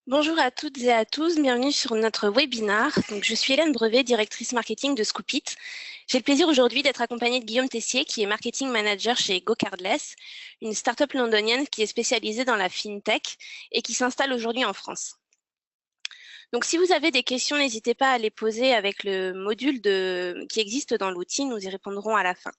Bonjour à toutes et à tous, bienvenue sur notre webinaire. Donc, je suis Hélène Brevet, directrice marketing de Scoopit. J'ai le plaisir aujourd'hui d'être accompagnée de Guillaume Tessier, qui est marketing manager chez GoCardless, une start-up londonienne qui est spécialisée dans la fintech et qui s'installe aujourd'hui en France. Donc, si vous avez des questions, n'hésitez pas à les poser avec le module qui existe dans l'outil, nous y répondrons à la fin.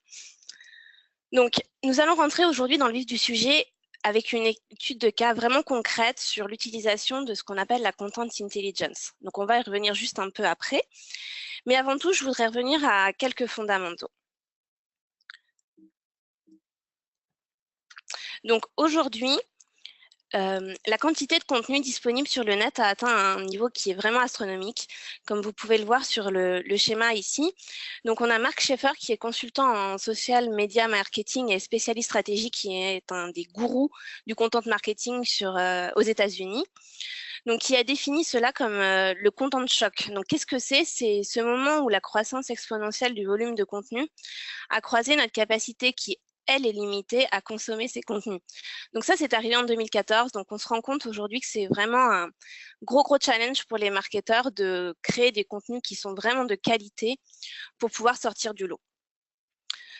Donc, nous allons rentrer aujourd'hui dans le vif du sujet avec une étude de cas vraiment concrète sur l'utilisation de ce qu'on appelle la Content Intelligence. Donc, on va y revenir juste un peu après. Mais avant tout, je voudrais revenir à quelques fondamentaux. Donc, aujourd'hui, la quantité de contenu disponible sur le net a atteint un niveau qui est vraiment astronomique, comme vous pouvez le voir sur le schéma ici. Donc, on a Mark Schaeffer, qui est consultant en social media marketing et spécialiste stratégique, qui est un des gourous du content marketing aux États-Unis. Donc, qui a défini cela comme le content shock. Donc, qu'est-ce que c'est? C'est ce moment où la croissance exponentielle du volume de contenu a croisé notre capacité qui, elle, est limitée à consommer ces contenus. Donc ça, c'est arrivé en 2014. Donc on se rend compte aujourd'hui que c'est vraiment un gros challenge pour les marketeurs de créer des contenus qui sont vraiment de qualité pour pouvoir sortir du lot.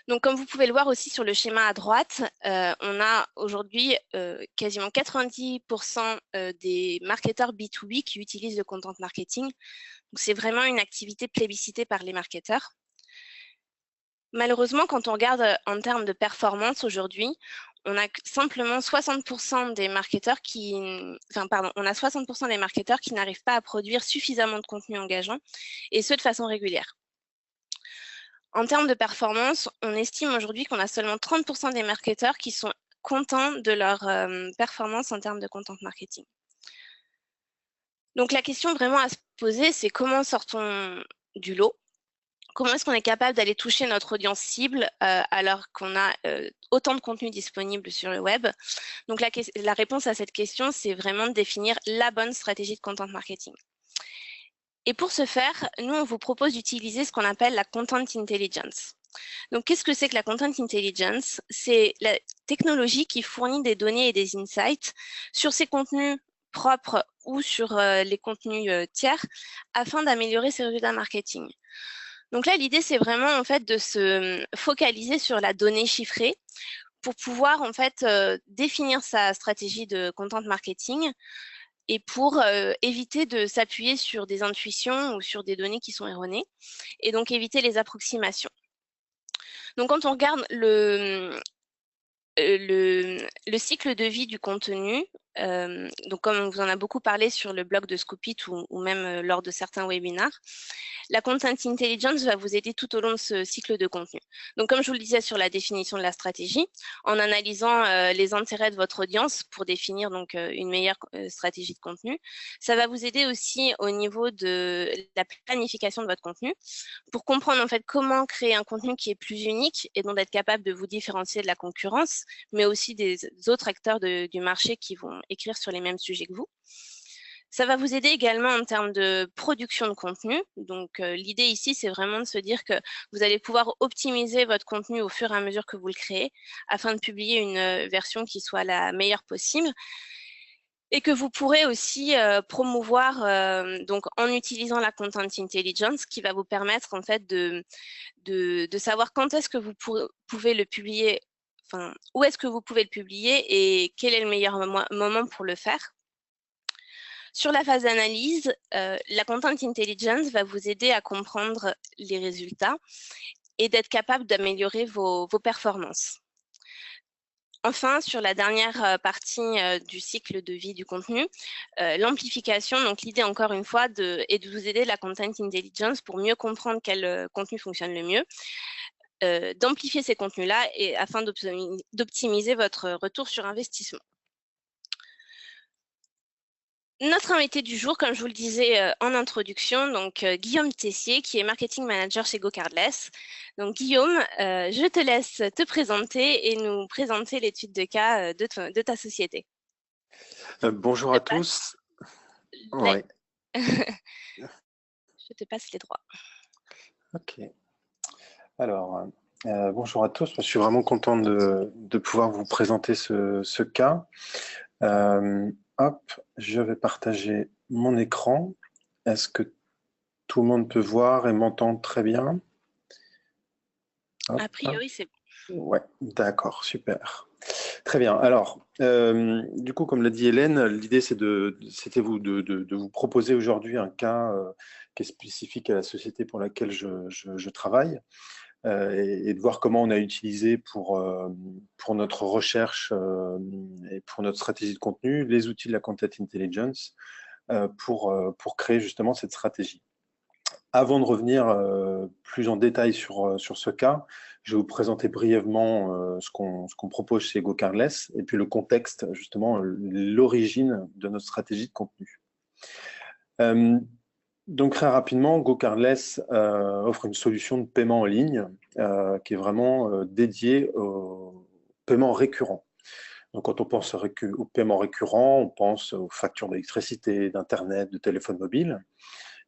Donc, comme vous pouvez le voir aussi sur le schéma à droite, on a aujourd'hui quasiment 90% des marketeurs B2B qui utilisent le content marketing. Donc, c'est vraiment une activité plébiscitée par les marketeurs. Malheureusement, quand on regarde en termes de performance aujourd'hui, on a simplement 60% des marketeurs on a 60% des marketeurs qui n'arrivent pas à produire suffisamment de contenu engageant, et ce de façon régulière. En termes de performance, on estime aujourd'hui qu'on a seulement 30% des marketeurs qui sont contents de leur performance en termes de content marketing. Donc la question vraiment à se poser, c'est comment sort-on du lot? Comment est-ce qu'on est capable d'aller toucher notre audience cible alors qu'on a autant de contenu disponible sur le web? Donc la réponse à cette question, c'est vraiment de définir la bonne stratégie de content marketing. Et pour ce faire, nous, on vous propose d'utiliser ce qu'on appelle la Content Intelligence. Donc, qu'est-ce que c'est que la Content Intelligence? C'est la technologie qui fournit des données et des insights sur ces contenus propres ou sur les contenus tiers afin d'améliorer ses résultats marketing. Donc là, l'idée, c'est vraiment en fait de se focaliser sur la donnée chiffrée pour pouvoir en fait définir sa stratégie de content marketing et pour éviter de s'appuyer sur des intuitions ou sur des données qui sont erronées et donc éviter les approximations. Donc quand on regarde le cycle de vie du contenu, donc comme on vous en a beaucoup parlé sur le blog de Scoopit ou même lors de certains webinaires, la Content Intelligence va vous aider tout au long de ce cycle de contenu. Donc, comme je vous le disais sur la définition de la stratégie, en analysant les intérêts de votre audience pour définir donc une meilleure stratégie de contenu, ça va vous aider aussi au niveau de la planification de votre contenu pour comprendre en fait comment créer un contenu qui est plus unique et donc d'être capable de vous différencier de la concurrence, mais aussi des autres acteurs du marché qui vont écrire sur les mêmes sujets que vous. Ça va vous aider également en termes de production de contenu. Donc, l'idée ici, c'est vraiment de se dire que vous allez pouvoir optimiser votre contenu au fur et à mesure que vous le créez afin de publier une version qui soit la meilleure possible et que vous pourrez aussi promouvoir donc en utilisant la Content Intelligence qui va vous permettre en fait de savoir quand est-ce que vous pouvez le publier, enfin, où est-ce que vous pouvez le publier et quel est le meilleur moment pour le faire. Sur la phase d'analyse, la Content Intelligence va vous aider à comprendre les résultats et d'être capable d'améliorer vos performances. Enfin, sur la dernière partie du cycle de vie du contenu, l'amplification, donc l'idée encore une fois est de vous aider la Content Intelligence pour mieux comprendre quel contenu fonctionne le mieux, d'amplifier ces contenus-là et afin d'optimiser votre retour sur investissement. Notre invité du jour, comme je vous le disais en introduction, donc Guillaume Tessier, qui est marketing manager chez GoCardless. Donc Guillaume, je te laisse te présenter et nous présenter l'étude de cas de ta société. Bonjour à tous. Ouais. Je te passe les droits. Ok. Alors, bonjour à tous. Je suis vraiment content de pouvoir vous présenter ce cas. hop, je vais partager mon écran. Est-ce que tout le monde peut voir et m'entendre très bien? Hop. A priori, c'est bon. Ouais, d'accord, super. Très bien. Alors, du coup, comme l'a dit Hélène, l'idée c'était de vous proposer aujourd'hui un cas qui est spécifique à la société pour laquelle je travaille et de voir comment on a utilisé pour notre recherche et pour notre stratégie de contenu les outils de la Content Intelligence pour créer justement cette stratégie. Avant de revenir plus en détail sur ce cas, je vais vous présenter brièvement ce qu'on propose chez GoCardless et puis le contexte, justement, l'origine de notre stratégie de contenu. Donc, très rapidement, GoCardless offre une solution de paiement en ligne qui est vraiment dédiée au paiement récurrent. Donc, quand on pense au paiement récurrent, on pense aux factures d'électricité, d'Internet, de téléphone mobile.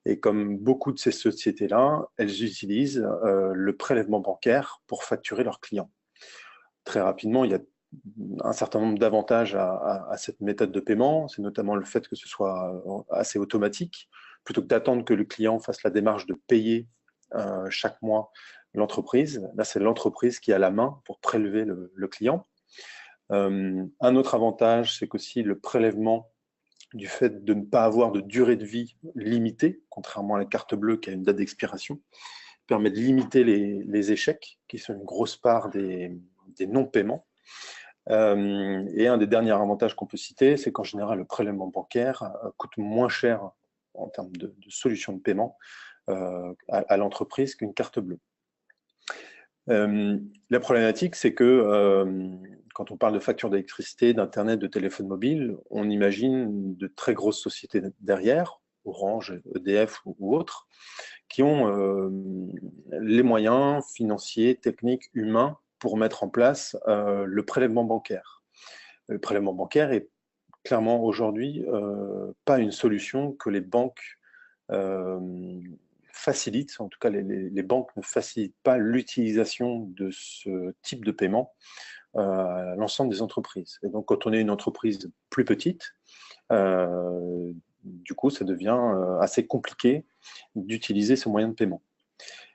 Et comme beaucoup de ces sociétés-là, elles utilisent le prélèvement bancaire pour facturer leurs clients. Très rapidement, il y a un certain nombre d'avantages à cette méthode de paiement. C'est notamment le fait que ce soit assez automatique. Plutôt que d'attendre que le client fasse la démarche de payer chaque mois l'entreprise, là, c'est l'entreprise qui a la main pour prélever le client. Un autre avantage, c'est qu'aussi le prélèvement du fait de ne pas avoir de durée de vie limitée, contrairement à la carte bleue qui a une date d'expiration, permet de limiter les échecs, qui sont une grosse part des non-paiements. Et un des derniers avantages qu'on peut citer, c'est qu'en général, le prélèvement bancaire coûte moins cher en termes de solution de paiement à l'entreprise qu'une carte bleue. La problématique, c'est que quand on parle de factures d'électricité, d'Internet, de téléphone mobile, on imagine de très grosses sociétés derrière, Orange, EDF ou autres, qui ont les moyens financiers, techniques, humains pour mettre en place le prélèvement bancaire. Le prélèvement bancaire est clairement aujourd'hui pas une solution que les banques facilitent, en tout cas les banques ne facilitent pas l'utilisation de ce type de paiement à l'ensemble des entreprises. Et donc quand on est une entreprise plus petite, du coup ça devient assez compliqué d'utiliser ce moyen de paiement.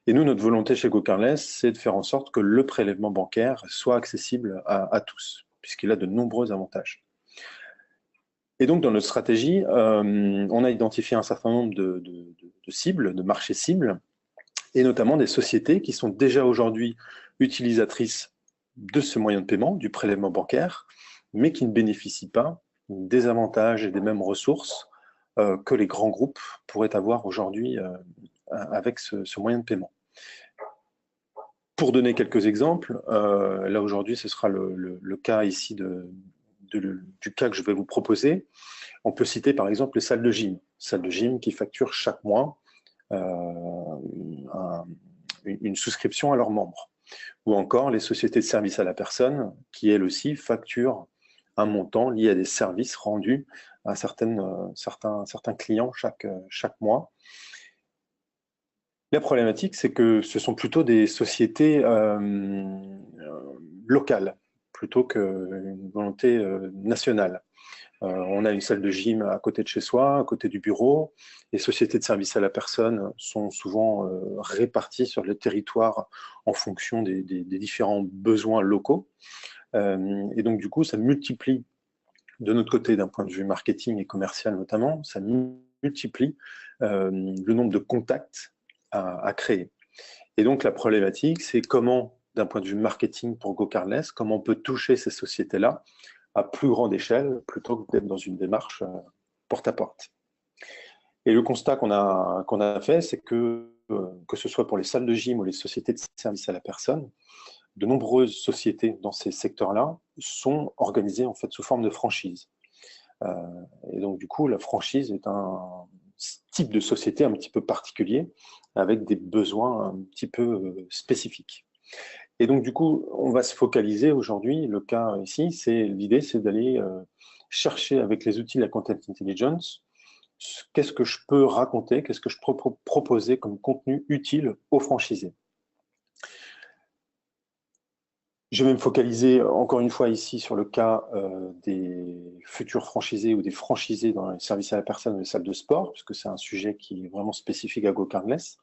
Et nous, notre volonté chez GoCardless, c'est de faire en sorte que le prélèvement bancaire soit accessible à tous, puisqu'il a de nombreux avantages. Et donc, dans notre stratégie, on a identifié un certain nombre de cibles, de marchés cibles, et notamment des sociétés qui sont déjà aujourd'hui utilisatrices de ce moyen de paiement, du prélèvement bancaire, mais qui ne bénéficient pas des avantages et des mêmes ressources que les grands groupes pourraient avoir aujourd'hui avec ce moyen de paiement. Pour donner quelques exemples, là aujourd'hui ce sera le cas ici du cas que je vais vous proposer. On peut citer par exemple les salles de gym qui facturent chaque mois une souscription à leurs membres. Ou encore les sociétés de services à la personne qui elles aussi facturent un montant lié à des services rendus à certains clients chaque mois. La problématique, c'est que ce sont plutôt des sociétés locales, plutôt qu'une volonté nationale. On a une salle de gym à côté de chez soi, à côté du bureau. Les sociétés de services à la personne sont souvent réparties sur le territoire en fonction des différents besoins locaux. Et donc, du coup, ça multiplie, de notre côté, d'un point de vue marketing et commercial notamment, ça multiplie le nombre de contacts à créer. Et donc, la problématique, c'est comment, d'un point de vue marketing pour GoCardless, comment on peut toucher ces sociétés-là à plus grande échelle plutôt que d'être dans une démarche porte-à-porte. Et le constat qu'on a fait, c'est que ce soit pour les salles de gym ou les sociétés de services à la personne, de nombreuses sociétés dans ces secteurs-là sont organisées en fait sous forme de franchise. Et donc, du coup, la franchise est un type de société un petit peu particulier avec des besoins un petit peu spécifiques. Et donc, du coup, on va se focaliser aujourd'hui, le cas ici, l'idée, c'est d'aller chercher avec les outils de la Content Intelligence, qu'est-ce que je peux raconter, qu'est-ce que je peux proposer comme contenu utile aux franchisés. Je vais me focaliser encore une fois ici sur le cas des futurs franchisés ou des franchisés dans les services à la personne ou les salles de sport, puisque c'est un sujet qui est vraiment spécifique à GoCardless.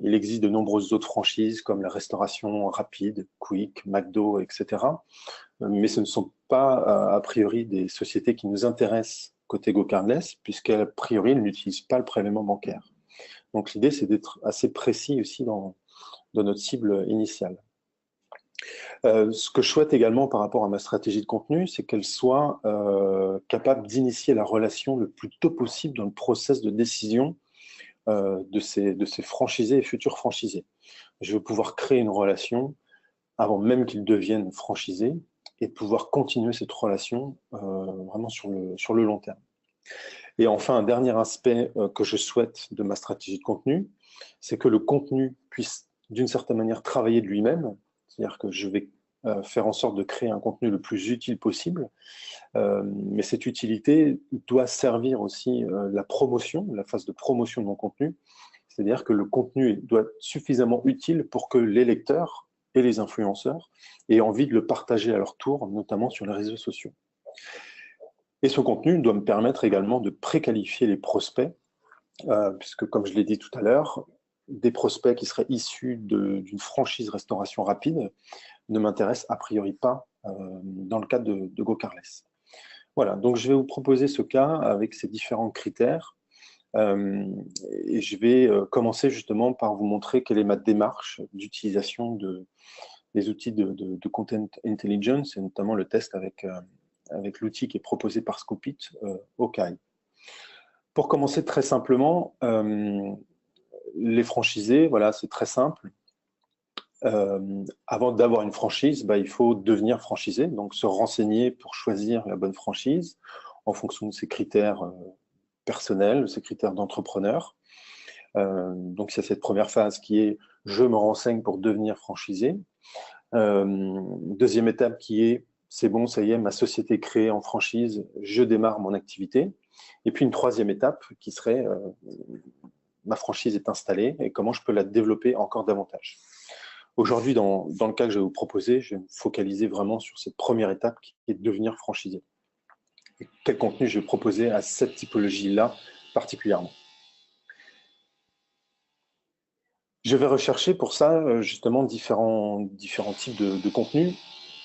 Il existe de nombreuses autres franchises comme la restauration rapide, Quick, McDo, etc. Mais ce ne sont pas a priori des sociétés qui nous intéressent côté GoCardless, puisqu'a priori, elles n'utilisent pas le prélèvement bancaire. Donc l'idée, c'est d'être assez précis aussi dans notre cible initiale. Ce que je souhaite également par rapport à ma stratégie de contenu, c'est qu'elle soit capable d'initier la relation le plus tôt possible dans le process de décision de ces franchisés et futurs franchisés. Je veux pouvoir créer une relation avant même qu'ils deviennent franchisés et pouvoir continuer cette relation vraiment sur le long terme. Et enfin, un dernier aspect que je souhaite de ma stratégie de contenu, c'est que le contenu puisse d'une certaine manière travailler de lui-même, c'est-à-dire que je vais faire en sorte de créer un contenu le plus utile possible, mais cette utilité doit servir aussi la promotion, la phase de promotion de mon contenu, c'est-à-dire que le contenu doit être suffisamment utile pour que les lecteurs et les influenceurs aient envie de le partager à leur tour, notamment sur les réseaux sociaux. Et ce contenu doit me permettre également de préqualifier les prospects, puisque comme je l'ai dit tout à l'heure, des prospects qui seraient issus d'une franchise restauration rapide ne m'intéressent a priori pas dans le cadre de GoCardless. Voilà, donc je vais vous proposer ce cas avec ces différents critères et je vais commencer justement par vous montrer quelle est ma démarche d'utilisation des outils de Content Intelligence et notamment le test avec l'outil qui est proposé par Scoopit, Okai. Pour commencer très simplement, les franchisés, voilà, c'est très simple. Avant d'avoir une franchise, il faut devenir franchisé, donc se renseigner pour choisir la bonne franchise en fonction de ses critères personnels, ses critères d'entrepreneur. Donc c'est cette première phase qui est « je me renseigne pour devenir franchisé ». Deuxième étape qui est « c'est bon, ça y est, ma société est créée en franchise, je démarre mon activité ». Et puis une troisième étape qui serait ma franchise est installée et comment je peux la développer encore davantage. Aujourd'hui, dans le cas que je vais vous proposer, je vais me focaliser vraiment sur cette première étape qui est de devenir franchisé. Et quel contenu je vais proposer à cette typologie-là particulièrement. Je vais rechercher pour ça justement différents types de contenus.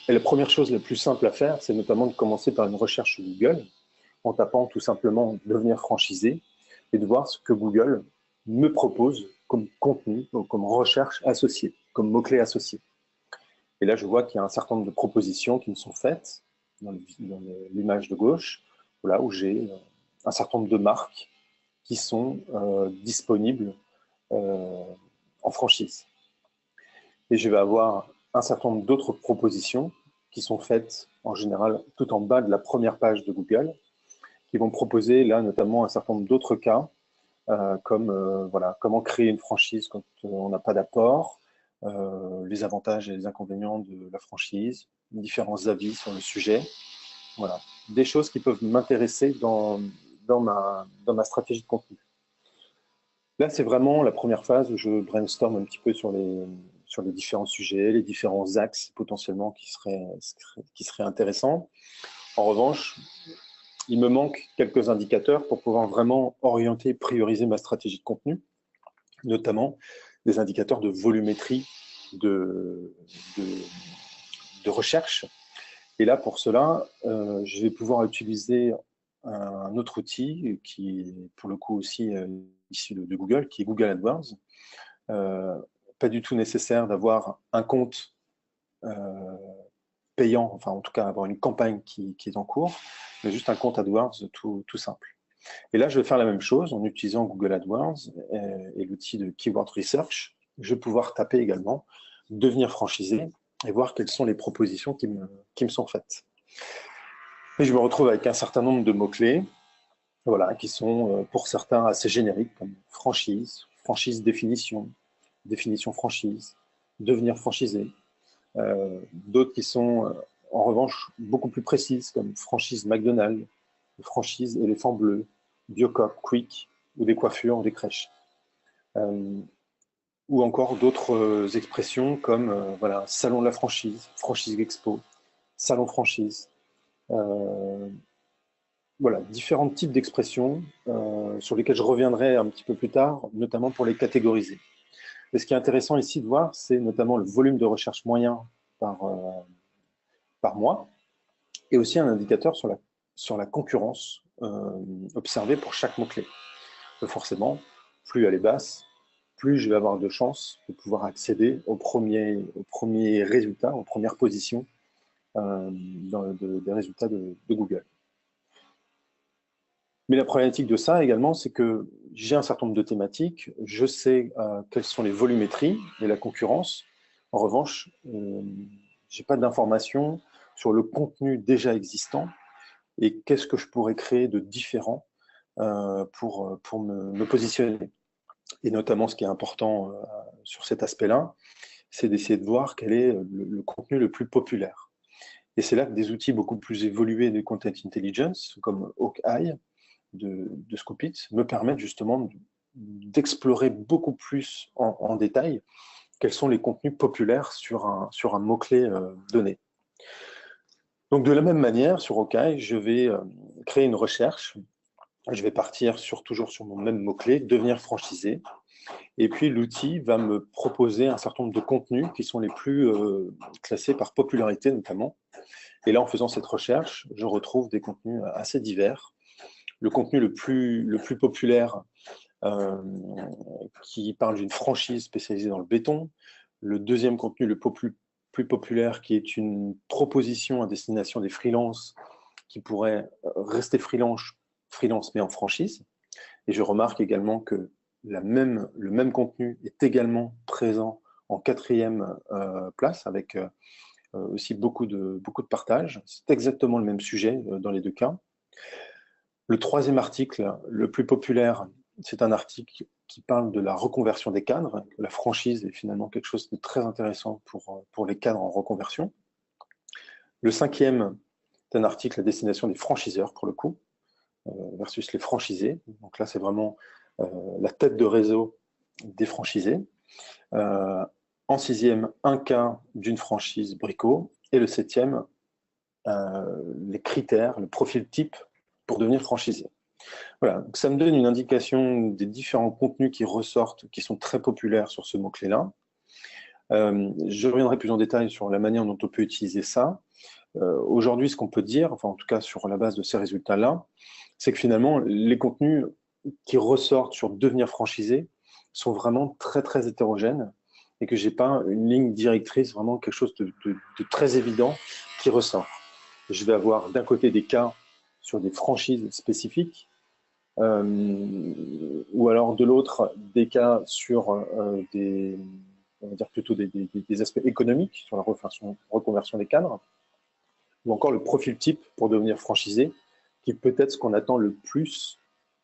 Et la première chose la plus simple à faire, c'est notamment de commencer par une recherche sur Google, en tapant tout simplement « devenir franchisé » et de voir ce que Google me propose comme contenu, comme recherche associée, comme mots-clés associés. Et là, je vois qu'il y a un certain nombre de propositions qui me sont faites dans l'image de gauche, voilà, où j'ai un certain nombre de marques qui sont disponibles en franchise. Et je vais avoir un certain nombre d'autres propositions qui sont faites en général tout en bas de la première page de Google, qui vont proposer là notamment un certain nombre d'autres cas, comme voilà, comment créer une franchise quand on n'a pas d'apport, les avantages et les inconvénients de la franchise, différents avis sur le sujet. Voilà, des choses qui peuvent m'intéresser dans ma stratégie de contenu. Là, c'est vraiment la première phase où je brainstorm un petit peu sur les différents sujets, les différents axes potentiellement qui seraient intéressants. En revanche, il me manque quelques indicateurs pour pouvoir vraiment orienter et prioriser ma stratégie de contenu, notamment des indicateurs de volumétrie de recherche. Et là, pour cela, je vais pouvoir utiliser un autre outil qui est pour le coup aussi issu de Google, qui est Google AdWords. Pas du tout nécessaire d'avoir un compte payant, enfin en tout cas avoir une campagne qui est en cours, mais juste un compte AdWords tout simple. Et là, je vais faire la même chose en utilisant Google AdWords et l'outil de Keyword Research. Je vais pouvoir taper également « devenir franchisé » et voir quelles sont les propositions qui me sont faites. Et je me retrouve avec un certain nombre de mots-clés, voilà, qui sont pour certains assez génériques, comme franchise, franchise définition, définition franchise, devenir franchisé. D'autres qui sont en revanche beaucoup plus précises, comme franchise McDonald's, franchise éléphant bleu, Biocop, Quick, ou des coiffures ou des crèches. ou encore d'autres expressions comme voilà, salon de la franchise, franchise expo, salon franchise. Voilà, différents types d'expressions sur lesquelles je reviendrai un petit peu plus tard, notamment pour les catégoriser. Et ce qui est intéressant ici de voir, c'est notamment le volume de recherche moyen par mois, et aussi un indicateur sur la concurrence observée pour chaque mot-clé. Forcément, plus elle est basse, plus je vais avoir de chances de pouvoir accéder au premier résultat, aux premières positions des résultats de Google. Mais la problématique de ça également, c'est que j'ai un certain nombre de thématiques, je sais quelles sont les volumétries et la concurrence. En revanche, je n'ai pas d'informations sur le contenu déjà existant et qu'est-ce que je pourrais créer de différent pour me positionner. Et notamment, ce qui est important sur cet aspect-là, c'est d'essayer de voir quel est le contenu le plus populaire. Et c'est là que des outils beaucoup plus évolués de Content Intelligence, comme Hawkeye, de Scoopit, me permettent justement d'explorer beaucoup plus en détail quels sont les contenus populaires sur un mot-clé donné. Donc de la même manière, sur Hawkeye, je vais créer une recherche, je vais partir toujours sur mon même mot-clé, devenir franchisé, et puis l'outil va me proposer un certain nombre de contenus qui sont les plus classés par popularité notamment. Et là, en faisant cette recherche, je retrouve des contenus assez divers. Le contenu le plus populaire qui parle d'une franchise spécialisée dans le béton. Le deuxième contenu le plus populaire qui est une proposition à destination des freelances qui pourraient rester freelance mais en franchise. Et je remarque également que le même contenu est également présent en quatrième place avec aussi beaucoup de partage. C'est exactement le même sujet dans les deux cas. Le troisième article, le plus populaire, c'est un article qui parle de la reconversion des cadres. La franchise est finalement quelque chose de très intéressant pour les cadres en reconversion. Le cinquième, c'est un article à destination des franchiseurs, pour le coup, versus les franchisés. Donc là, c'est vraiment la tête de réseau des franchisés. En sixième, un cas d'une franchise Brico. Et le septième, les critères, le profil type pour devenir franchisé. Voilà, donc ça me donne une indication des différents contenus qui ressortent, qui sont très populaires sur ce mot-clé-là. Je reviendrai plus en détail sur la manière dont on peut utiliser ça. Aujourd'hui, ce qu'on peut dire, enfin en tout cas sur la base de ces résultats-là, c'est que finalement, les contenus qui ressortent sur devenir franchisé sont vraiment très très hétérogènes et que j'ai pas une ligne directrice, vraiment quelque chose de très évident qui ressort. Je vais avoir d'un côté des cas sur des franchises spécifiques, ou alors de l'autre des cas sur on va dire plutôt des aspects économiques sur la reconversion des cadres, ou encore le profil type pour devenir franchisé, qui peut être ce qu'on attend le plus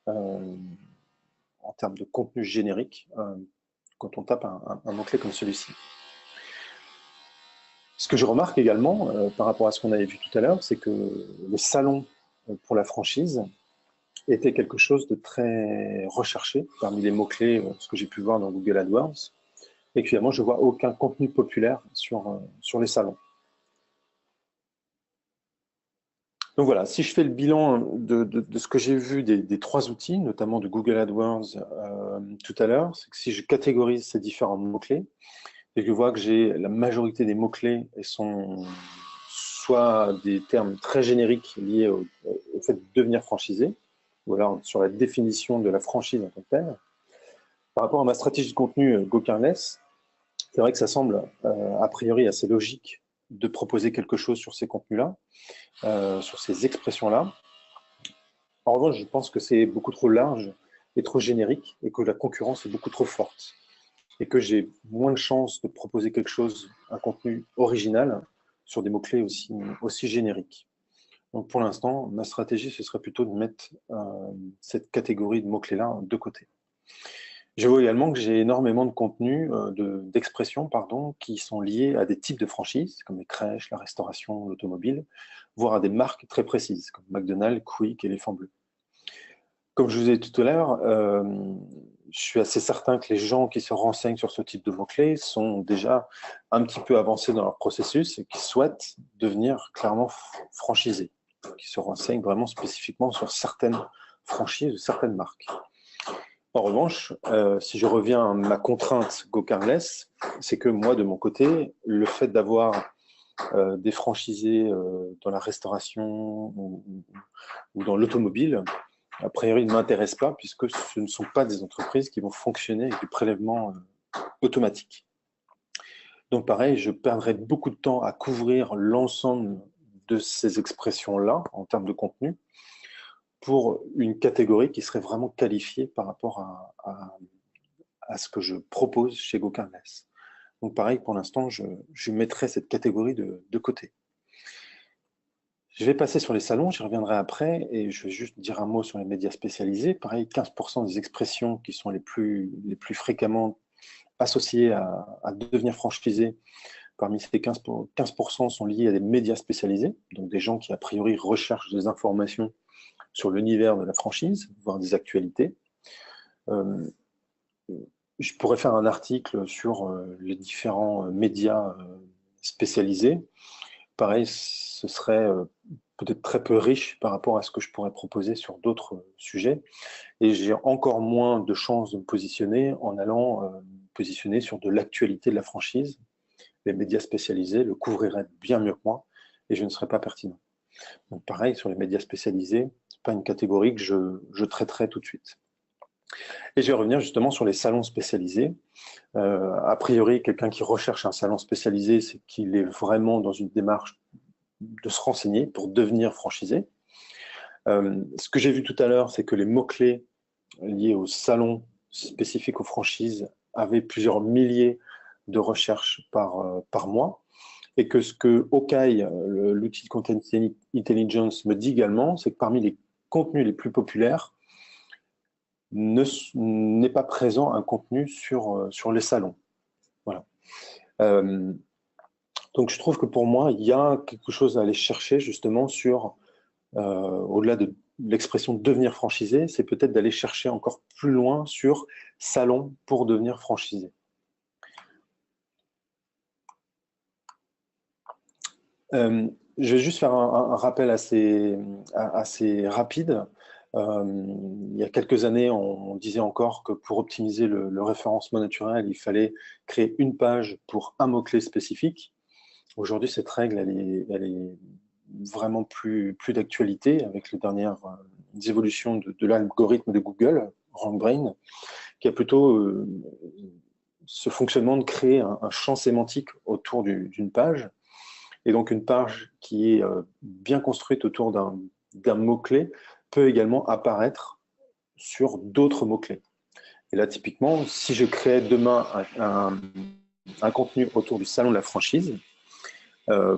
en termes de contenu générique quand on tape un mot-clé comme celui-ci. Ce que je remarque également par rapport à ce qu'on avait vu tout à l'heure, c'est que le salon pour la franchise était quelque chose de très recherché parmi les mots-clés, ce que j'ai pu voir dans Google AdWords, et que finalement je ne vois aucun contenu populaire sur les salons. Donc voilà, si je fais le bilan de ce que j'ai vu des trois outils, notamment de Google AdWords tout à l'heure, c'est que si je catégorise ces différents mots-clés, et que je vois que j'ai la majorité des mots-clés sont soit des termes très génériques liés au fait de devenir franchisé, ou alors sur la définition de la franchise en tant que telle. Par rapport à ma stratégie de contenu GoCarless, c'est vrai que ça semble a priori assez logique de proposer quelque chose sur ces contenus-là, sur ces expressions-là. En revanche, je pense que c'est beaucoup trop large et trop générique et que la concurrence est beaucoup trop forte et que j'ai moins de chances de proposer quelque chose, un contenu original sur des mots-clés aussi génériques. Donc pour l'instant, ma stratégie, ce serait plutôt de mettre cette catégorie de mots-clés-là de côté. Je vois également que j'ai énormément de contenus, d'expressions, qui sont liés à des types de franchises, comme les crèches, la restauration, l'automobile, voire à des marques très précises, comme McDonald's, Quick, Éléphant Bleu. Comme je vous ai dit tout à l'heure, je suis assez certain que les gens qui se renseignent sur ce type de mots-clés sont déjà un petit peu avancés dans leur processus et qui souhaitent devenir clairement franchisés, qui se renseignent vraiment spécifiquement sur certaines franchises ou certaines marques. En revanche, si je reviens à ma contrainte GoCarless, c'est que moi, de mon côté, le fait d'avoir des franchisés dans la restauration ou dans l'automobile, a priori, ne m'intéresse pas puisque ce ne sont pas des entreprises qui vont fonctionner avec du prélèvement automatique. Donc pareil, je perdrais beaucoup de temps à couvrir l'ensemble de ces expressions-là en termes de contenu pour une catégorie qui serait vraiment qualifiée par rapport à ce que je propose chez GoCarless. Donc pareil, pour l'instant, je mettrai cette catégorie de côté. Je vais passer sur les salons, j'y reviendrai après, et je vais juste dire un mot sur les médias spécialisés. Pareil, 15% des expressions qui sont les plus fréquemment associées à devenir franchisé, parmi ces 15% sont liés à des médias spécialisés, donc des gens qui a priori recherchent des informations sur l'univers de la franchise, voire des actualités. Je pourrais faire un article sur les différents médias spécialisés. Pareil, ce serait peut-être très peu riche par rapport à ce que je pourrais proposer sur d'autres sujets. Et j'ai encore moins de chances de me positionner en allant me positionner sur de l'actualité de la franchise. Les médias spécialisés le couvriraient bien mieux que moi et je ne serais pas pertinent. Donc pareil, sur les médias spécialisés, ce n'est pas une catégorie que je traiterai tout de suite. Et je vais revenir justement sur les salons spécialisés. A priori, quelqu'un qui recherche un salon spécialisé, c'est qu'il est vraiment dans une démarche de se renseigner pour devenir franchisé. Ce que j'ai vu tout à l'heure, c'est que les mots-clés liés aux salons spécifiques aux franchises avaient plusieurs milliers de recherches par mois. Et que ce que Okai, l'outil de Content Intelligence, me dit également, c'est que parmi les contenus les plus populaires, n'est pas présent un contenu sur les salons. Voilà. Donc je trouve que pour moi, il y a quelque chose à aller chercher justement sur, au-delà de l'expression devenir franchisé, c'est peut-être d'aller chercher encore plus loin sur salon pour devenir franchisé. Je vais juste faire un rappel assez rapide. Il y a quelques années, on disait encore que pour optimiser le référencement naturel, il fallait créer une page pour un mot-clé spécifique. Aujourd'hui, cette règle, elle est vraiment plus d'actualité avec les dernières évolutions de l'algorithme de Google, RankBrain, qui a plutôt ce fonctionnement de créer un champ sémantique autour d'une page. Et donc, une page qui est bien construite autour d'un mot-clé peut également apparaître sur d'autres mots-clés. Et là, typiquement, si je crée demain un contenu autour du salon de la franchise,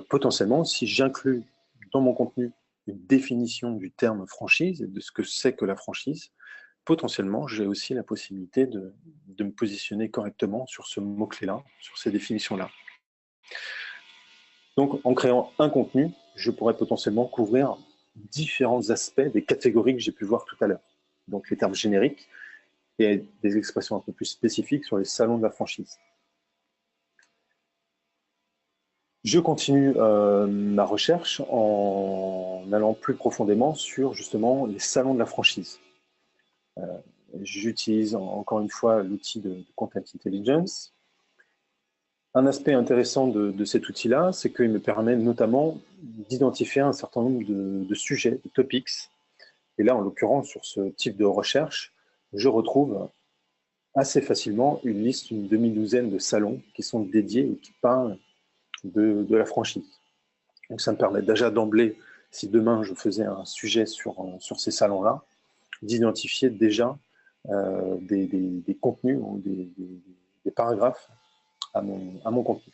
potentiellement, si j'inclus dans mon contenu une définition du terme franchise et de ce que c'est que la franchise, potentiellement, j'ai aussi la possibilité de me positionner correctement sur ce mot-clé-là, sur ces définitions-là. Donc, en créant un contenu, je pourrais potentiellement couvrir différents aspects des catégories que j'ai pu voir tout à l'heure. Donc, les termes génériques et des expressions un peu plus spécifiques sur les salons de la franchise. Je continue ma recherche en allant plus profondément sur justement les salons de la franchise. J'utilise encore une fois l'outil de Content Intelligence. Un aspect intéressant de cet outil-là, c'est qu'il me permet notamment d'identifier un certain nombre de sujets, de topics. Et là, en l'occurrence, sur ce type de recherche, je retrouve assez facilement une liste, une demi-douzaine de salons qui sont dédiés et qui parlent de la franchise. Donc ça me permet déjà d'emblée, si demain je faisais un sujet sur ces salons-là, d'identifier déjà des contenus ou des paragraphes à mon contenu.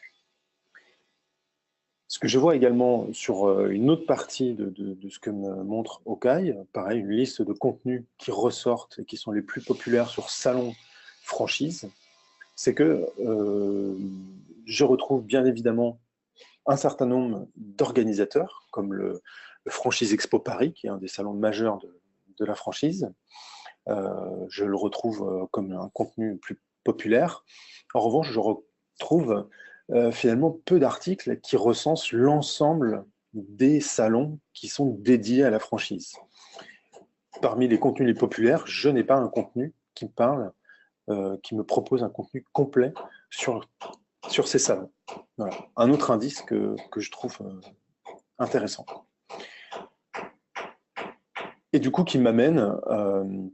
Ce que je vois également sur une autre partie de ce que me montre Okai, pareil, une liste de contenus qui ressortent et qui sont les plus populaires sur salon franchise, c'est que je retrouve bien évidemment un certain nombre d'organisateurs, comme le Franchise Expo Paris, qui est un des salons majeurs de la franchise, je le retrouve comme un contenu plus populaire. En revanche, je retrouve finalement peu d'articles qui recensent l'ensemble des salons qui sont dédiés à la franchise. Parmi les contenus les populaires, je n'ai pas un contenu qui me parle, qui me propose un contenu complet sur ces salons. Voilà. Un autre indice que je trouve intéressant. Et du coup, qui m'amène,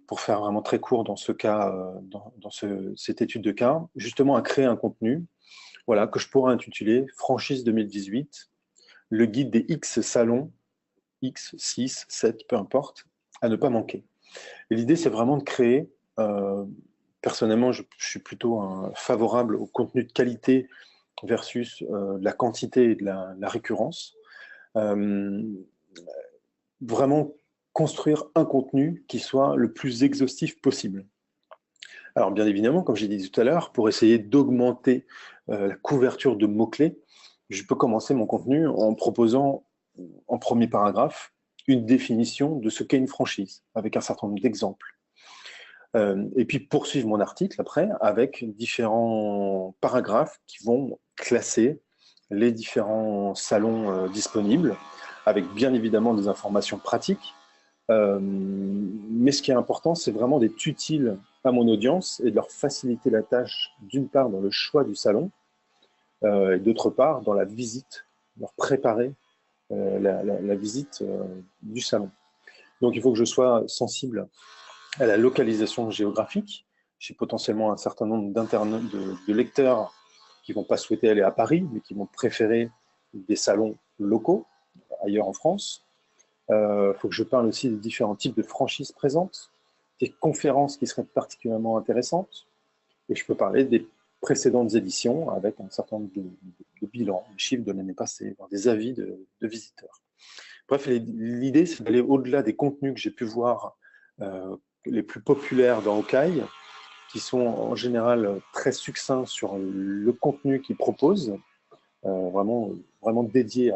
pour faire vraiment très court dans ce cas, dans cette étude de cas, justement à créer un contenu, voilà, que je pourrais intituler Franchise 2018, le guide des X salons, X, 6, 7, peu importe, à ne pas manquer. Et l'idée, c'est vraiment de créer, personnellement, je suis plutôt favorable au contenu de qualité versus la quantité et de la récurrence. Vraiment construire un contenu qui soit le plus exhaustif possible. Alors bien évidemment, comme j'ai dit tout à l'heure, pour essayer d'augmenter la couverture de mots-clés, je peux commencer mon contenu en proposant en premier paragraphe une définition de ce qu'est une franchise, avec un certain nombre d'exemples. Et puis poursuivre mon article après avec différents paragraphes qui vont classer les différents salons disponibles, avec bien évidemment des informations pratiques. Mais ce qui est important, c'est vraiment d'être utile à mon audience et de leur faciliter la tâche, d'une part dans le choix du salon, et d'autre part dans la visite, leur préparer la visite du salon. Donc il faut que je sois sensible à la localisation géographique. J'ai potentiellement un certain nombre de lecteurs qui ne vont pas souhaiter aller à Paris, mais qui vont préférer des salons locaux, ailleurs en France. Faut que je parle aussi des différents types de franchises présentes, des conférences qui seraient particulièrement intéressantes, et je peux parler des précédentes éditions avec un certain nombre de bilans, des chiffres de l'année passée, des avis de visiteurs. Bref, l'idée, c'est d'aller au-delà des contenus que j'ai pu voir les plus populaires dans Hawkeye, qui sont en général très succincts sur le contenu qu'ils proposent, vraiment dédié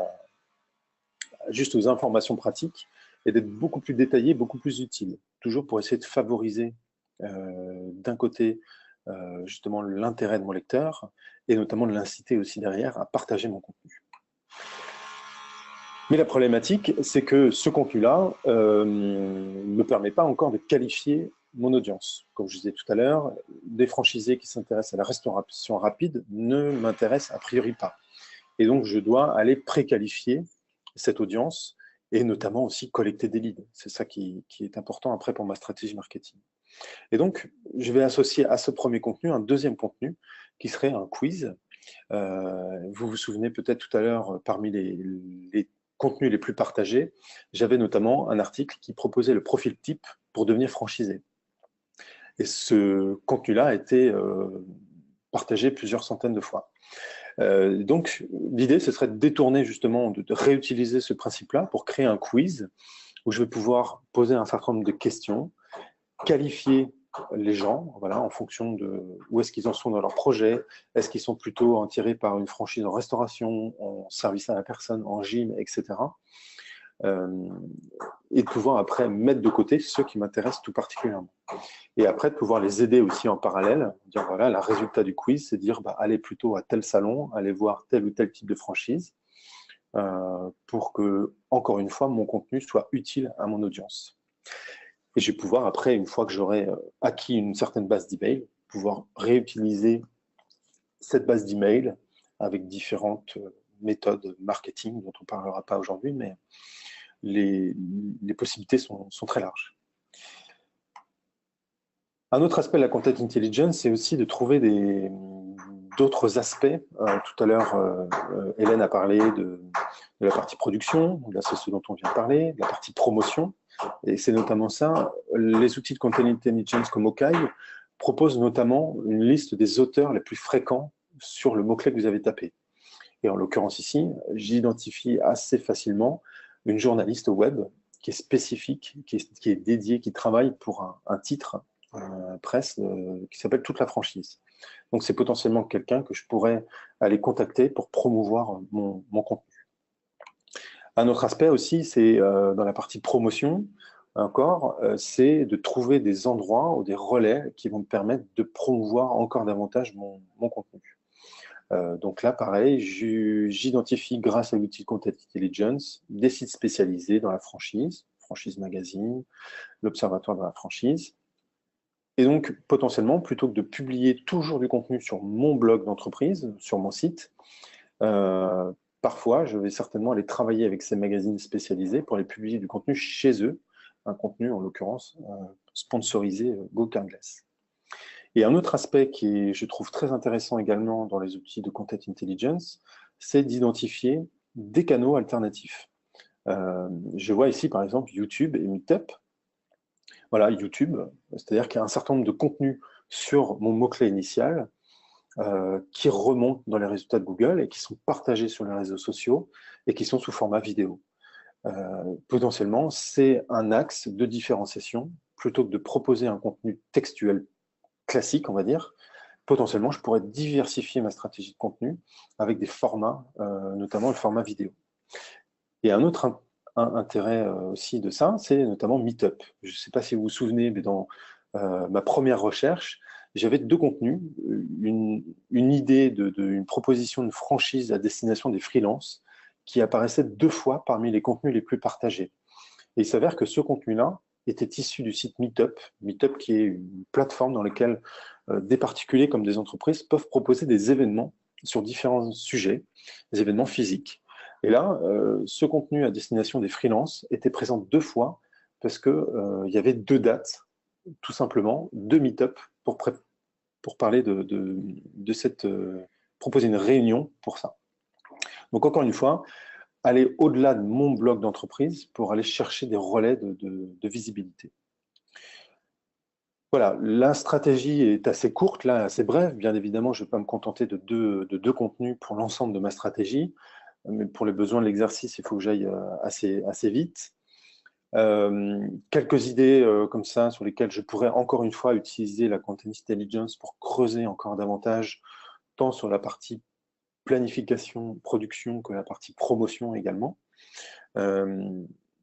juste aux informations pratiques, et d'être beaucoup plus détaillé, beaucoup plus utile, toujours pour essayer de favoriser d'un côté justement l'intérêt de mon lecteur, et notamment de l'inciter aussi derrière à partager mon contenu. Mais la problématique, c'est que ce contenu-là ne me permet pas encore de qualifier mon audience. Comme je disais tout à l'heure, des franchisés qui s'intéressent à la restauration rapide ne m'intéressent a priori pas. Et donc, je dois aller préqualifier cette audience et notamment aussi collecter des leads. C'est ça qui est important après pour ma stratégie marketing. Et donc, je vais associer à ce premier contenu un deuxième contenu qui serait un quiz. Vous vous souvenez peut-être tout à l'heure, parmi les contenus les plus partagés, j'avais notamment un article qui proposait le profil type pour devenir franchisé. Et ce contenu-là a été partagé plusieurs centaines de fois. Donc, l'idée, ce serait de détourner justement, de réutiliser ce principe-là pour créer un quiz où je vais pouvoir poser un certain nombre de questions, qualifier les gens, voilà, en fonction de où est-ce qu'ils en sont dans leur projet, est-ce qu'ils sont plutôt attirés par une franchise en restauration, en service à la personne, en gym, etc. Et de pouvoir après mettre de côté ceux qui m'intéressent tout particulièrement. Et après, de pouvoir les aider aussi en parallèle, dire voilà, le résultat du quiz, c'est de dire allez plutôt à tel salon, allez voir tel ou tel type de franchise, pour que, encore une fois, mon contenu soit utile à mon audience. Et je vais pouvoir, après, une fois que j'aurai acquis une certaine base d'email, pouvoir réutiliser cette base d'email avec différentes méthodes marketing dont on ne parlera pas aujourd'hui, mais les possibilités sont très larges. Un autre aspect de la content intelligence, c'est aussi de trouver d'autres aspects. Tout à l'heure, Hélène a parlé de la partie production, là c'est ce dont on vient de parler, de la partie promotion, et c'est notamment ça. Les outils de content intelligence comme Hawkeye proposent notamment une liste des auteurs les plus fréquents sur le mot-clé que vous avez tapé. Et en l'occurrence ici, j'identifie assez facilement une journaliste web qui est spécifique, qui est dédiée, qui travaille pour un titre presse qui s'appelle Toute la franchise. Donc c'est potentiellement quelqu'un que je pourrais aller contacter pour promouvoir mon contenu. Un autre aspect aussi, c'est dans la partie promotion, encore, c'est de trouver des endroits ou des relais qui vont me permettre de promouvoir encore davantage mon contenu. Donc là, pareil, j'identifie grâce à l'outil Content Intelligence des sites spécialisés dans la franchise, Franchise Magazine, l'Observatoire de la franchise. Et donc, potentiellement, plutôt que de publier toujours du contenu sur mon blog d'entreprise, sur mon site, parfois, je vais certainement aller travailler avec ces magazines spécialisés pour aller publier du contenu chez eux, un contenu, en l'occurrence, sponsorisé Go Cardless. Et un autre aspect qui est, je trouve, très intéressant également dans les outils de Content Intelligence, c'est d'identifier des canaux alternatifs. Je vois ici, par exemple, YouTube et Meetup. Voilà, YouTube, c'est-à-dire qu'il y a un certain nombre de contenus sur mon mot-clé initial qui remontent dans les résultats de Google et qui sont partagés sur les réseaux sociaux et qui sont sous format vidéo. Potentiellement, c'est un axe de différenciation. Plutôt que de proposer un contenu textuel classique, on va dire, potentiellement, je pourrais diversifier ma stratégie de contenu avec des formats, notamment le format vidéo. Et un autre intérêt aussi de ça, c'est notamment Meetup. Je ne sais pas si vous vous souvenez, mais dans ma première recherche, j'avais deux contenus, une idée d'une proposition de franchise à destination des freelances qui apparaissait 2 fois parmi les contenus les plus partagés. Et il s'avère que ce contenu-là était issu du site Meetup, Meetup qui est une plateforme dans laquelle des particuliers comme des entreprises peuvent proposer des événements sur différents sujets, des événements physiques. Et là, ce contenu à destination des freelances était présent 2 fois parce qu'il y avait 2 dates, tout simplement, de Meetup pour parler de cette... proposer une réunion pour ça. Donc encore une fois, aller au-delà de mon blog d'entreprise pour aller chercher des relais de visibilité. Voilà, la stratégie est assez courte, là, assez brève. Bien évidemment, je ne vais pas me contenter de deux contenus pour l'ensemble de ma stratégie, mais pour les besoins de l'exercice, il faut que j'aille assez vite. Quelques idées comme ça sur lesquelles je pourrais encore une fois utiliser la Content Intelligence pour creuser encore davantage, tant sur la partie planification, production que la partie promotion également.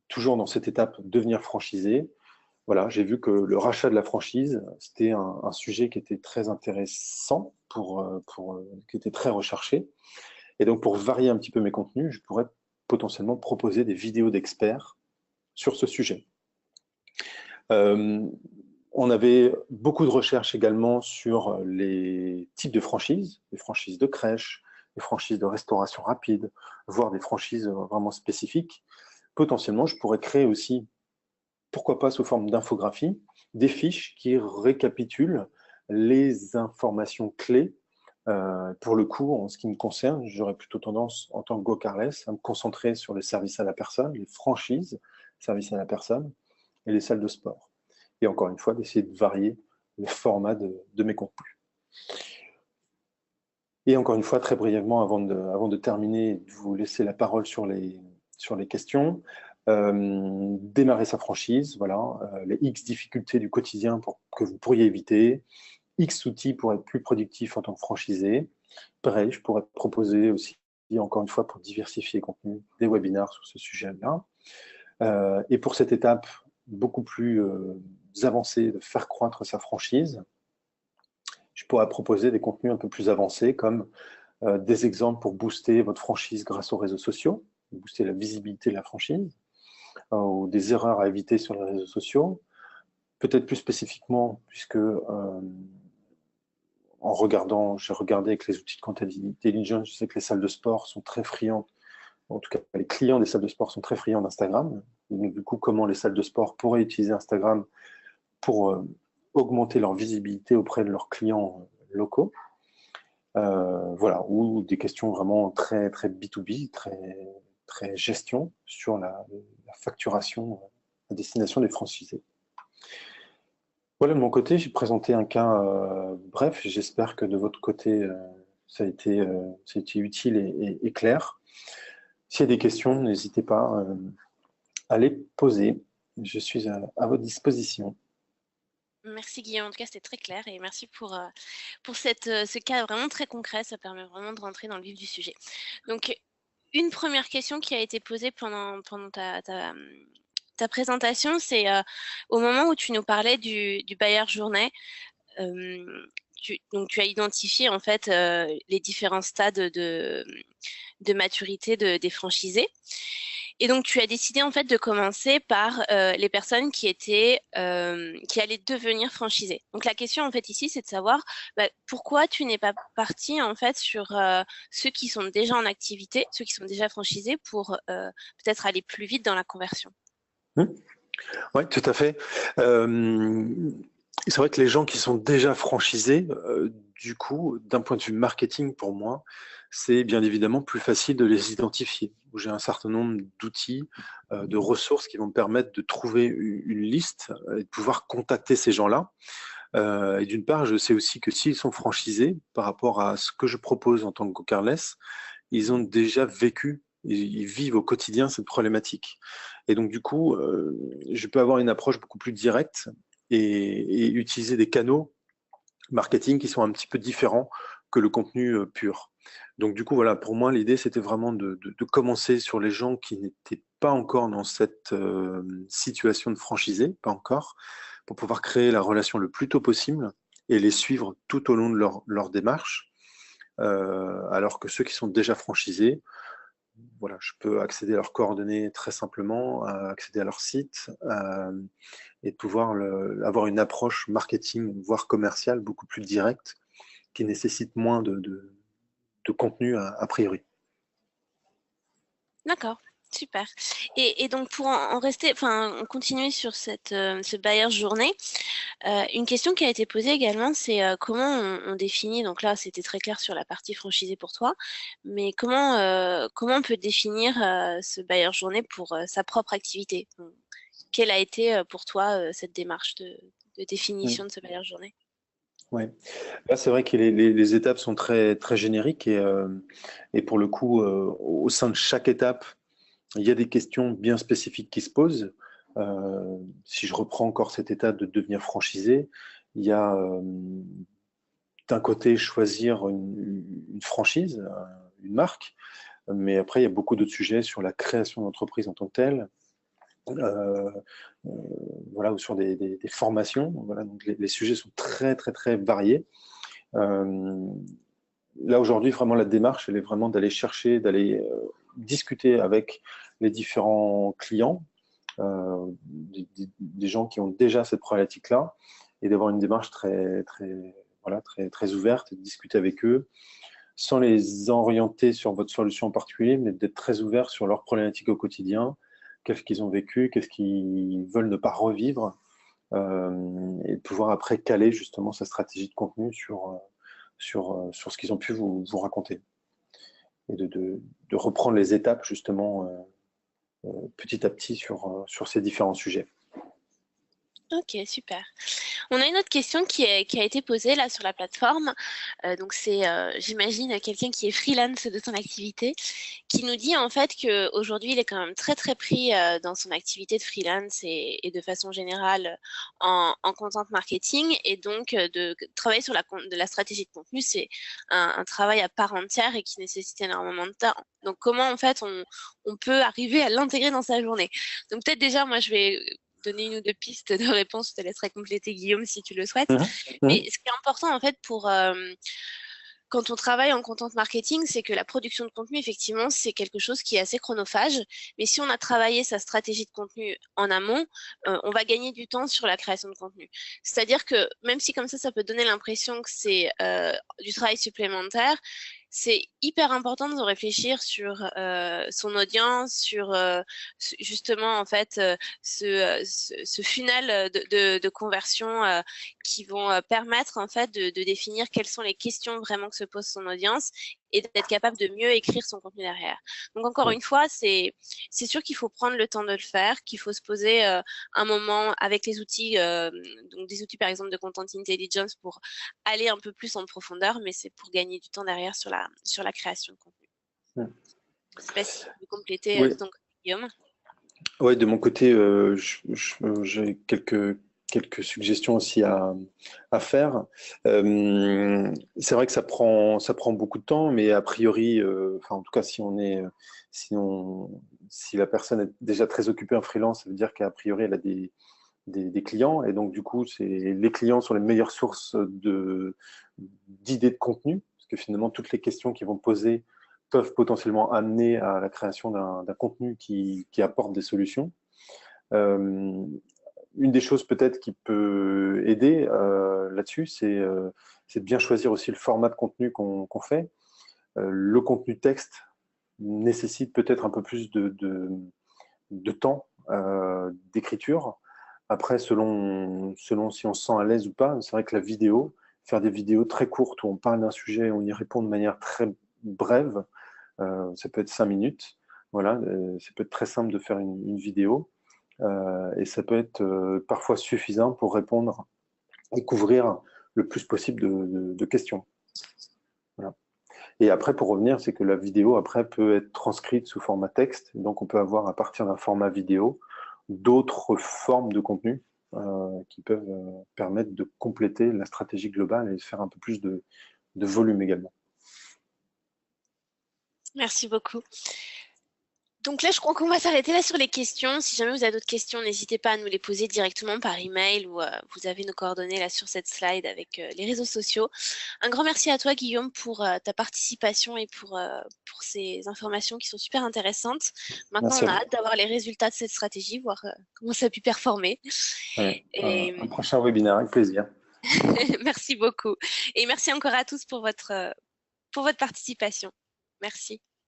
Toujours dans cette étape, devenir franchisé. Voilà, j'ai vu que le rachat de la franchise, c'était un sujet qui était très intéressant, qui était très recherché. Et donc, pour varier un petit peu mes contenus, je pourrais potentiellement proposer des vidéos d'experts sur ce sujet. On avait beaucoup de recherches également sur les types de franchises, les franchises de crèche, les franchises de restauration rapide, voire des franchises vraiment spécifiques. Potentiellement, je pourrais créer aussi, pourquoi pas sous forme d'infographie, des fiches qui récapitulent les informations clés. Pour le coup, en ce qui me concerne, j'aurais plutôt tendance, en tant que Go Cardless, à me concentrer sur le service à la personne, les franchises, service à la personne, et les salles de sport. Et encore une fois, d'essayer de varier le format de mes contenus. Et encore une fois, très brièvement, avant de terminer, de vous laisser la parole sur les questions, démarrer sa franchise, voilà, les X difficultés du quotidien que vous pourriez éviter, X outils pour être plus productif en tant que franchisé. Pareil, je pourrais proposer aussi, encore une fois, pour diversifier les contenus, des webinaires sur ce sujet-là. Et pour cette étape beaucoup plus avancée de faire croître sa franchise, je pourrais proposer des contenus un peu plus avancés comme des exemples pour booster votre franchise grâce aux réseaux sociaux, booster la visibilité de la franchise, ou des erreurs à éviter sur les réseaux sociaux. Peut-être plus spécifiquement, puisque j'ai regardé avec les outils de Content Intelligence, je sais que les salles de sport sont très friandes, en tout cas les clients des salles de sport sont très friands d'Instagram. Donc du coup, comment les salles de sport pourraient utiliser Instagram pour augmenter leur visibilité auprès de leurs clients locaux. Voilà, ou des questions vraiment très, très B2B, très gestion sur la facturation à destination des franchisés. Voilà, de mon côté, j'ai présenté un cas bref. J'espère que de votre côté, ça a été utile et clair. S'il y a des questions, n'hésitez pas à les poser. Je suis à votre disposition. Merci Guillaume, en tout cas c'était très clair et merci pour ce cas vraiment très concret, ça permet vraiment de rentrer dans le vif du sujet. Donc une première question qui a été posée pendant ta ta présentation, c'est au moment où tu nous parlais du buyer journée. Donc, tu as identifié en fait les différents stades de maturité des franchisés. Et donc, tu as décidé en fait de commencer par les personnes qui allaient devenir franchisées. Donc, la question en fait ici, c'est de savoir pourquoi tu n'es pas parti en fait sur ceux qui sont déjà en activité, ceux qui sont déjà franchisés, pour peut-être aller plus vite dans la conversion. Oui, tout à fait. C'est vrai que les gens qui sont déjà franchisés, du coup, d'un point de vue marketing, pour moi, c'est bien évidemment plus facile de les identifier. J'ai un certain nombre d'outils, de ressources qui vont me permettre de trouver une liste et de pouvoir contacter ces gens-là. Et d'une part, je sais aussi que s'ils sont franchisés, par rapport à ce que je propose en tant que Go-Carless, ils ont déjà vécu, ils vivent au quotidien cette problématique. Et donc, du coup, je peux avoir une approche beaucoup plus directe et utiliser des canaux marketing qui sont un petit peu différents que le contenu pur. Donc, du coup, voilà, pour moi, l'idée, c'était vraiment de commencer sur les gens qui n'étaient pas encore dans cette situation de franchisé, pas encore, pour pouvoir créer la relation le plus tôt possible et les suivre tout au long de leur démarche. Alors que ceux qui sont déjà franchisés, voilà, je peux accéder à leurs coordonnées très simplement, accéder à leur site et pouvoir avoir une approche marketing, voire commerciale, beaucoup plus directe, qui nécessite moins de contenu a priori. D'accord, super. Et donc pour en rester, enfin continuer sur ce buyer journée, une question qui a été posée également, c'est comment on définit, donc là c'était très clair sur la partie franchisée pour toi, mais comment on peut définir ce buyer journée pour sa propre activité? Donc, quelle a été pour toi cette démarche de définition de ce buyer journée? Ouais. Là, c'est vrai que les étapes sont très, très génériques et pour le coup, au sein de chaque étape, il y a des questions bien spécifiques qui se posent. Si je reprends encore cette étape de devenir franchisé, il y a d'un côté choisir une franchise, une marque, mais après il y a beaucoup d'autres sujets sur la création d'entreprise en tant que telle, voilà, ou sur des formations. Voilà, donc les sujets sont très très très variés. Là aujourd'hui, vraiment la démarche, elle est vraiment d'aller chercher, d'aller discuter avec les différents clients, des gens qui ont déjà cette problématique-là, et d'avoir une démarche très, très, voilà, très, très ouverte, et de discuter avec eux, sans les orienter sur votre solution en particulier, mais d'être très ouvert sur leurs problématiques au quotidien, qu'est-ce qu'ils ont vécu, qu'est-ce qu'ils veulent ne pas revivre, et de pouvoir après caler justement sa stratégie de contenu sur ce qu'ils ont pu vous raconter. Et de reprendre les étapes justement petit à petit sur ces différents sujets. Ok, super. On a une autre question qui a été posée là sur la plateforme. Donc c'est, j'imagine, quelqu'un qui est freelance de son activité, qui nous dit en fait qu'aujourd'hui, il est quand même très très pris dans son activité de freelance et de façon générale en content marketing. Et donc, de travailler sur de la stratégie de contenu, c'est un travail à part entière et qui nécessite énormément de temps. Donc, comment en fait on peut arriver à l'intégrer dans sa journée? Donc, peut-être déjà, moi, je vais donner une ou deux pistes de réponse. Je te laisserai compléter, Guillaume, si tu le souhaites. Mais ce qui est important, en fait, quand on travaille en content marketing, c'est que la production de contenu, effectivement, c'est quelque chose qui est assez chronophage. Mais si on a travaillé sa stratégie de contenu en amont, on va gagner du temps sur la création de contenu. C'est-à-dire que même si comme ça peut donner l'impression que c'est du travail supplémentaire, c'est hyper important de réfléchir sur son audience, sur justement en fait ce funnel de conversion qui vont permettre en fait de définir quelles sont les questions vraiment que se pose son audience et d'être capable de mieux écrire son contenu derrière. Donc encore une fois, c'est sûr qu'il faut prendre le temps de le faire, qu'il faut se poser un moment avec les outils, donc des outils par exemple de Content Intelligence pour aller un peu plus en profondeur, mais c'est pour gagner du temps derrière sur la création de contenu. Je ne sais pas si tu veux compléter de ton côté, Guillaume. Oui, de mon côté, j'ai quelques suggestions aussi à faire. C'est vrai que ça prend beaucoup de temps, mais a priori, enfin en tout cas si on si la personne est déjà très occupée en freelance, ça veut dire qu'a priori, elle a des clients. Et donc, du coup, les clients sont les meilleures sources d'idées de contenu, parce que finalement, toutes les questions qu'ils vont poser peuvent potentiellement amener à la création d'un contenu qui apporte des solutions. Une des choses peut-être qui peut aider là-dessus, c'est de bien choisir aussi le format de contenu qu'on fait. Le contenu texte nécessite peut-être un peu plus de temps d'écriture. Après, selon si on se sent à l'aise ou pas, c'est vrai que la vidéo, faire des vidéos très courtes où on parle d'un sujet, on y répond de manière très brève, ça peut être 5 minutes. Voilà, ça peut être très simple de faire une vidéo. Et ça peut être parfois suffisant pour répondre et couvrir le plus possible de questions. Voilà. Et après, pour revenir, c'est que la vidéo, après, peut être transcrite sous format texte. Donc, on peut avoir, à partir d'un format vidéo, d'autres formes de contenu qui peuvent permettre de compléter la stratégie globale et de faire un peu plus de volume également. Merci beaucoup. Donc là, je crois qu'on va s'arrêter là sur les questions. Si jamais vous avez d'autres questions, n'hésitez pas à nous les poser directement par email ou vous avez nos coordonnées là sur cette slide avec les réseaux sociaux. Un grand merci à toi, Guillaume, pour ta participation et pour ces informations qui sont super intéressantes. Maintenant, Merci on à a vous. hâte d'avoir les résultats de cette stratégie, voir comment ça a pu performer. Ouais, Et un prochain webinaire, avec plaisir. merci beaucoup. Et merci encore à tous pour votre participation. Merci.